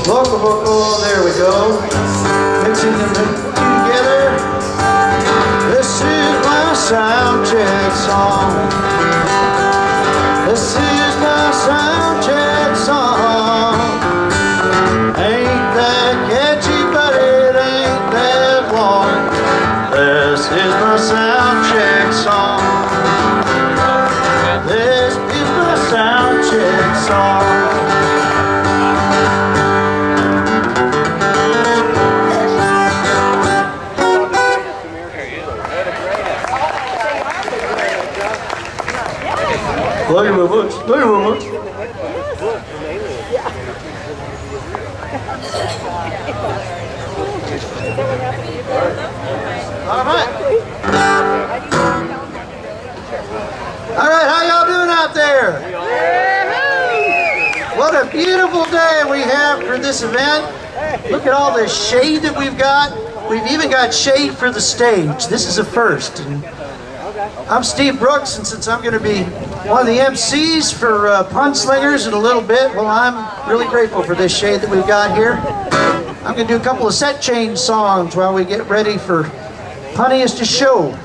Vocal, vocal, there we go. Mixing them together. This is my sound check song. This is my sound check song. Ain't that catchy, but it ain't that long. This is my sound check song. This is my sound check song. Look at my books. Look at my books. All right, how y'all doing out there? What a beautiful day we have for this event. Look at all the shade that we've got. We've even got shade for the stage. This is a first. And I'm Steve Brooks, and since I'm going to be one of the MCs for Punslingers in a little bit, well, I'm really grateful for this shade that we've got here. I'm going to do a couple of set change songs while we get ready for Punniest to Show.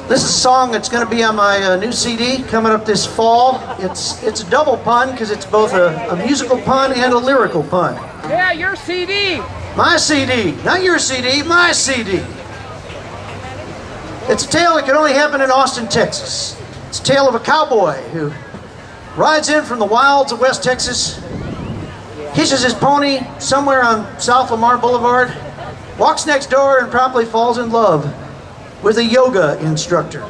This is a song that's going to be on my new CD coming up this fall. It's a double pun because it's both a musical pun and a lyrical pun. Yeah, your CD. My CD, not your CD, my CD. It's a tale that can only happen in Austin, Texas. It's a tale of a cowboy who rides in from the wilds of West Texas, hitches his pony somewhere on South Lamar Boulevard, walks next door and promptly falls in love with a yoga instructor.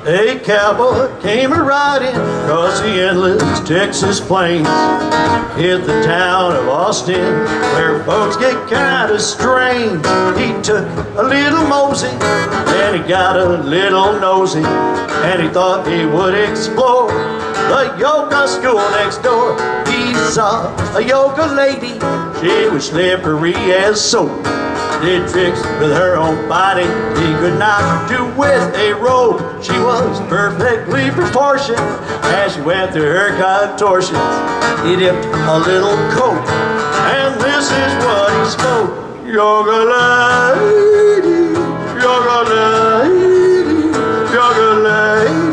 A cowboy came a-riding across the endless Texas plains. Hit the town of Austin, where folks get kinda strange. He took a little mosey, and he got a little nosy, and he thought he would explore the yoga school next door. He saw a yoga lady, she was slippery as soap. Did tricks with her own body he could not do with a rope. She was perfectly proportioned as she went through her contortions. He dipped a little coat, and this is what he spoke. Yoga lady, yoga lady, yoga lady.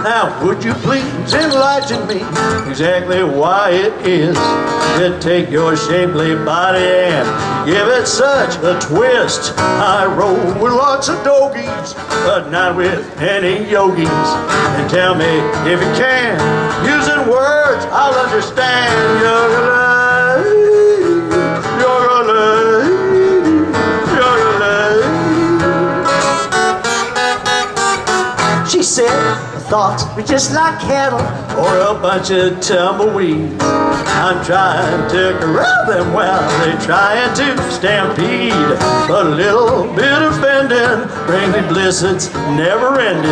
Now would you please enlighten me exactly why it is that take your shapely body and give it such a twist? I roll with lots of dogies, but not with any yogis. And tell me if you can, using words I'll understand. Yoga lady, yoga lady, yoga lady. She said, thoughts were just like cattle or a bunch of tumbleweeds. I'm trying to corral them while they're trying to stampede. But a little bit of bending brings me bliss that's never ending.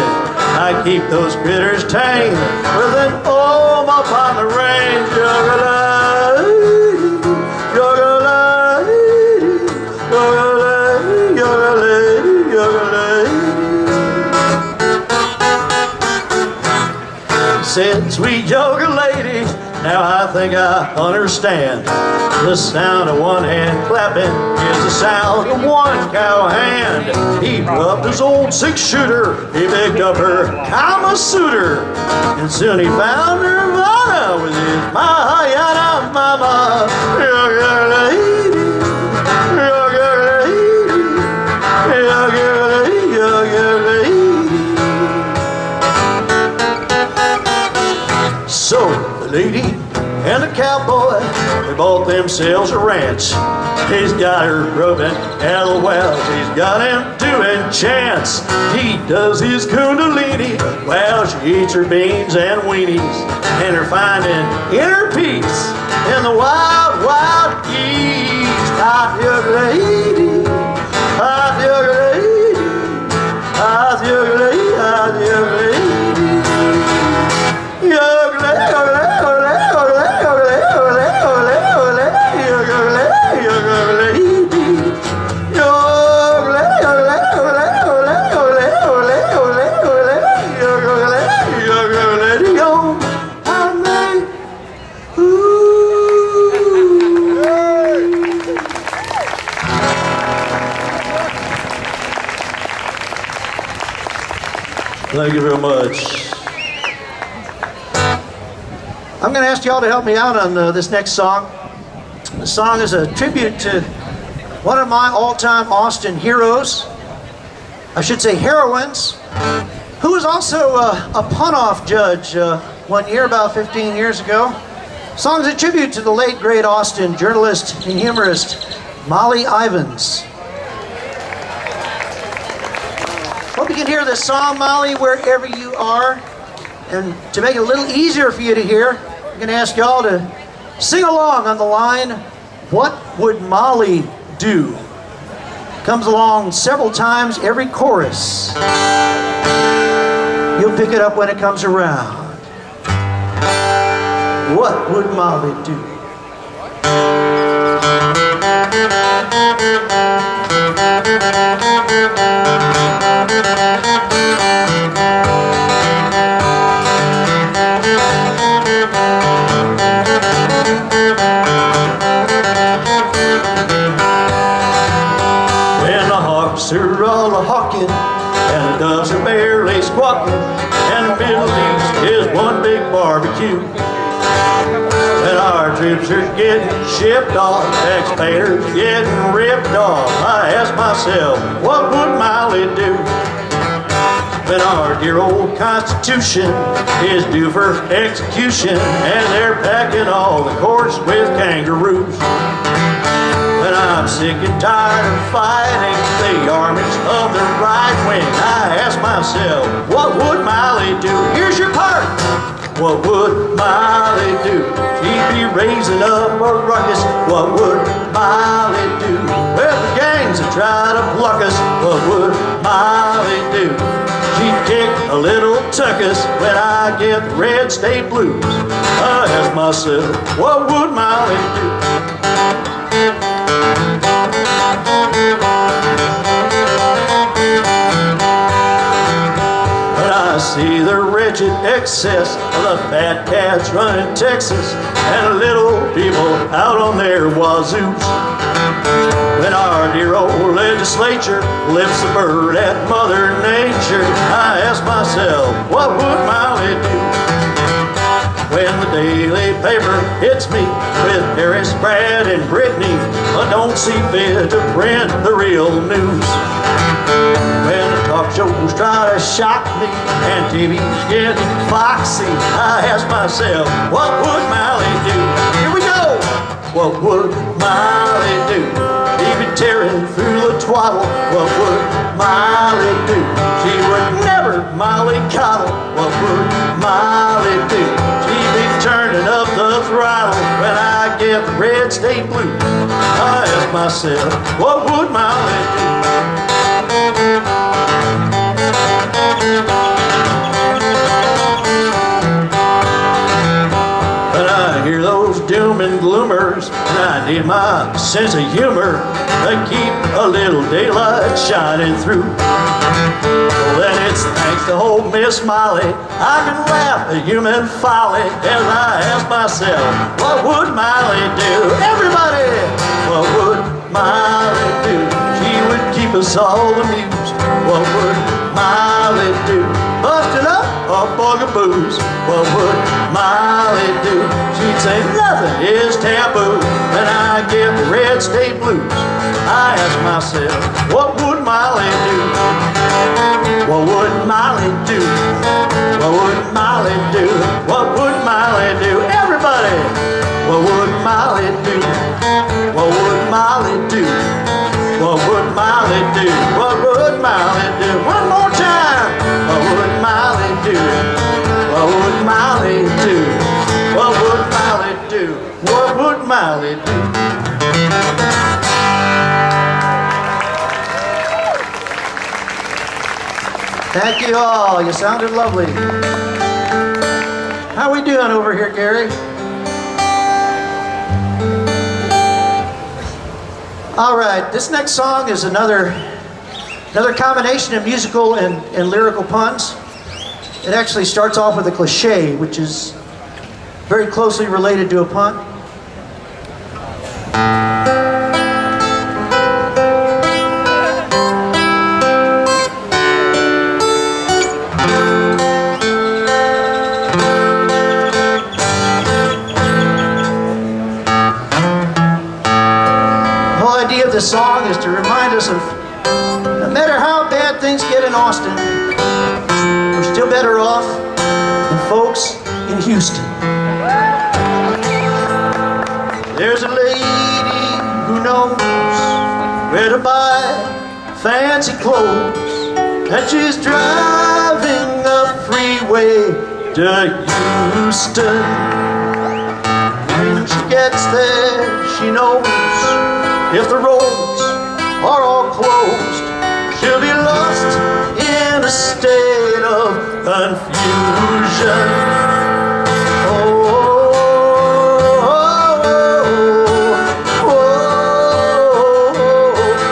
I keep those critters tame with an home upon the range. Yoga lady, yoga lady, yoga lady, yoga lady, yoga lady. Said, sweet yoga lady, now I think I understand. The sound of one hand clapping is the sound of one cow hand. He rubbed his old 6-shooter, he picked up her Kama Sutra, and soon he found Nirvana with his Mahayana mama. Yoga lady, yoga lady, yoga lady, yoga lady. So the lady and the cowboy, they bought themselves a ranch. He's got her roving cattle wells, he's got him doing chants. He does his kundalini while she eats her beans and weenies, and her finding inner peace in the wild, wild east. Hot yoga lady, hot yoga lady, hot yoga lady, hot yoga lady. Yoga lady, yoga lady, yoga lady, yoga lady, yoga lady, yoga lady, yoga lady. Thank you very much. I'm going to ask y'all to help me out on this next song. The song is a tribute to one of my all-time Austin heroes. I should say heroines, who was also a pun-off judge one year, about 15 years ago. The song is a tribute to the late, great Austin journalist and humorist Molly Ivins. Hope you can hear this song, Molly, wherever you are. And to make it a little easier for you to hear, I'm going to ask y'all to sing along on the line, "What Would Molly Do?" Comes along several times every chorus. You'll pick it up when it comes around. What would Molly do? Are all a-hawking, and the doves are barely squawking, and the Middle East is one big barbecue. And our troops are getting shipped off, taxpayers getting ripped off. I ask myself, what would Molly do? When our dear old Constitution is due for execution, and they're packing all the courts with kangaroos. When I'm sick and tired of fighting the armies of the right wing, I ask myself, what would Molly do? Here's your part. What would Molly do? She'd be raising up a ruckus. What would Molly do? Well, the gangs that try to block us, what would Molly do? She'd kick a little tuckus when I get the red state blues. I ask myself, what would Molly do? When I see the wretched excess of the fat cats running Texas and the little people out on their wazoos. When our dear old legislature lifts a bird at Mother Nature, I ask myself, what would Molly do? When the daily paper hits me with Harris, Brad, and Brittany, I don't see fit to print the real news. When the talk shows try to shock me and TV's getting foxy, I ask myself, what would Molly do? Here we go! What would Molly do? She'd be tearing through the twaddle. What would Molly do? She would never mollycoddle. What would Molly do? She'd be turning up the throttle when I get the red state blues. I ask myself, what would Molly do? When I hear those doom and gloomers, and I need my sense of humor to keep a little daylight shining through. Well, then it's thanks to old Miss Molly I can laugh at human folly as I ask myself, what would Molly do? Everybody! What would Molly do? She would keep us all amused. What would Molly do? Busted up or bugaboos. What would Molly do? She'd say nothing is taboo. When I get the red state blues, I ask myself, what would Molly do? What would Molly do? What would Molly do? What would Molly do? Everybody! What would Molly do? What would Molly do? What would Molly do? What would Molly do? One more time! What would Molly do? What would Molly do? What would Molly do? What would Molly do? Thank you all. You sounded lovely. How we doing over here, Gary? All right, this next song is another combination of musical and lyrical puns. It actually starts off with a cliche, which is very closely related to a pun. of this song is to remind us of no matter how bad things get in Austin, we're still better off than folks in Houston. There's a lady who knows where to buy fancy clothes, and she's driving a freeway to Houston. When she gets there, she knows if the roads are all closed, she'll be lost in a state of confusion.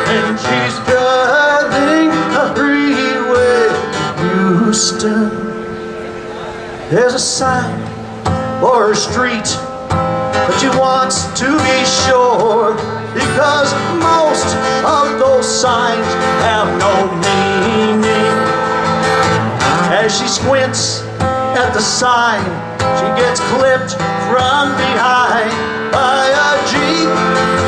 And she's driving a freeway to Houston. There's a sign for her street, but she wants to be sure, because most of those signs have no meaning. As she squints at the sign, she gets clipped from behind by a Jeep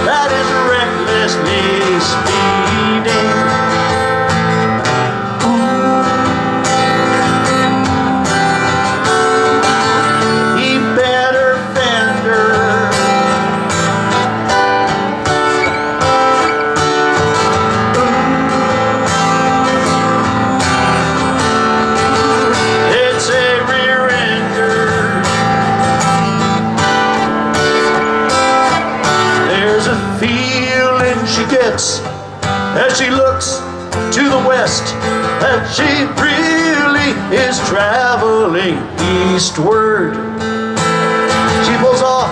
that is recklessly speeding. He bent her fender. It's a rear ender. There's a feeling she gets as she looks to the west, that she really is traveling eastward. She pulls off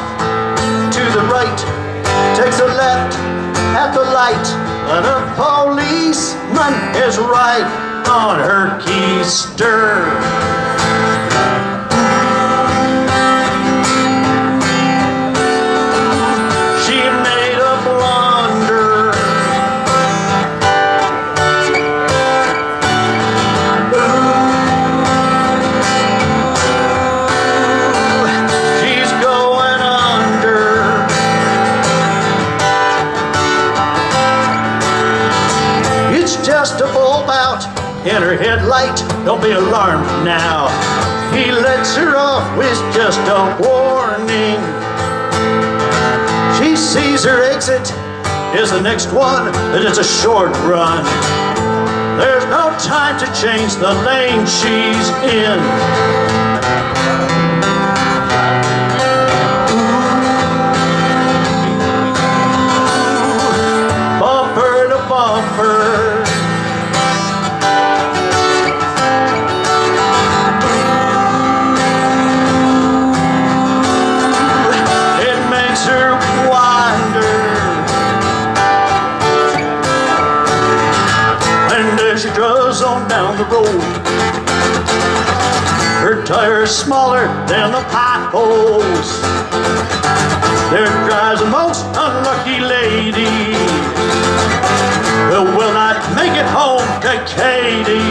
to the right, takes a left at the light, and a policeman is right on her keister. She made a blunder. She's going under. It's just a bulb out in her headlight. Don't be alarmed now. He lets her off with just a warning. She sees her exit is the next one, and it's a short run. There's no time to change the lane she's in. Bumper to bumper. It makes her wander. And as she drives on down the road, her tires smaller than the potholes. There drives a most unlucky lady who will not make it home to Katy.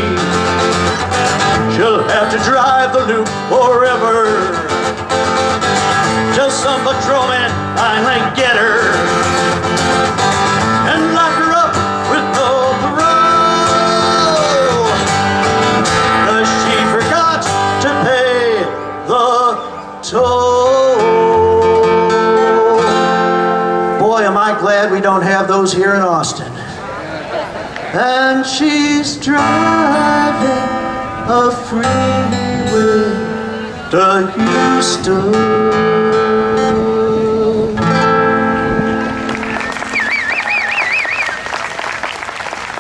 She'll have to drive the loop forever till some patrolman finally get her and lock her up with no parole, 'cause she forgot to pay the toll. Boy, am I glad we don't have those here in Austin. And she's driving a freeway to Houston.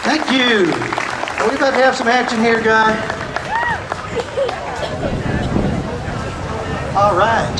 Thank you. Are we about to have some action here, guy? All right.